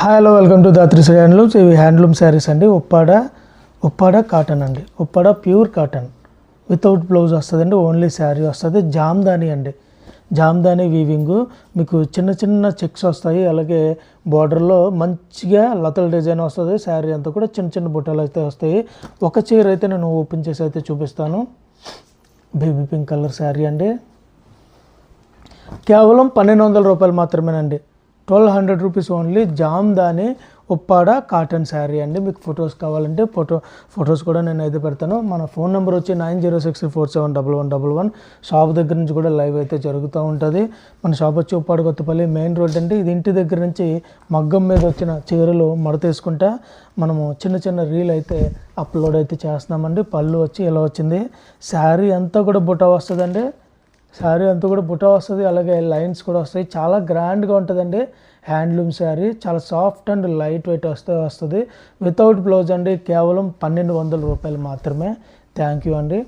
Hello welcome to Dhatri handlooms. ఇవి handloom saris అండి. Uppada cotton అండి. Uppada pure cotton without blouse వస్తుందండి. ఓన్లీ శారీ వస్తుంది. జామ్దాని అండి. జామ్దాని వీవింగ్ మీకు చిన్న చిన్న చెక్స్ వస్తాయి. అలాగే బార్డర్లో మంచిగా లతల డిజైన్ వస్తుంది. శారీ అంతా కూడా చిన్న చిన్న బుట్టలు అయితే వస్తాయి. ఒక చీర అయితే నేను ఓపెన్ చేసి అయితే చూపిస్తాను. బేబీ పింక్ కలర్ శారీ అండి. కేవలం 1200 రూపాయలు మాత్రమేనండి. 1200 rupees only. Jamdani Uppada cotton sari అండి. మీకు ఫొటోస్ కావాలంటే ఫొటోస్ కూడా నేను అయితే పెడతాను. మన ఫోన్ నెంబర్ వచ్చి 9063471111. షాప్ దగ్గర నుంచి కూడా లైవ్ అయితే జరుగుతూ ఉంటుంది. మన షాప్ వచ్చి ఉప్పాడ కొత్తపల్లి మెయిన్ రోడ్ అండి. ఇది ఇంటి దగ్గర నుంచి మగ్గం మీద వచ్చిన చీరలు మడతేసుకుంటా మనము చిన్న చిన్న రీల్ అయితే అప్లోడ్ అయితే చేస్తున్నామండి. పళ్ళు వచ్చి ఇలా వచ్చింది. శారీ అంతా కూడా బుట్ట వస్తుందండి. శారీ అంతా కూడా బుట్ట వస్తుంది. అలాగే లైన్స్ కూడా వస్తాయి. చాలా గ్రాండ్గా ఉంటుందండి. హ్యాండ్లూమ్ శారీ చాలా సాఫ్ట్ అండ్ లైట్ వెయిట్ వస్తుంది. వితౌట్ బ్లౌజ్ అండి. కేవలం 1200 రూపాయలు మాత్రమే. థ్యాంక్ యూ అండి.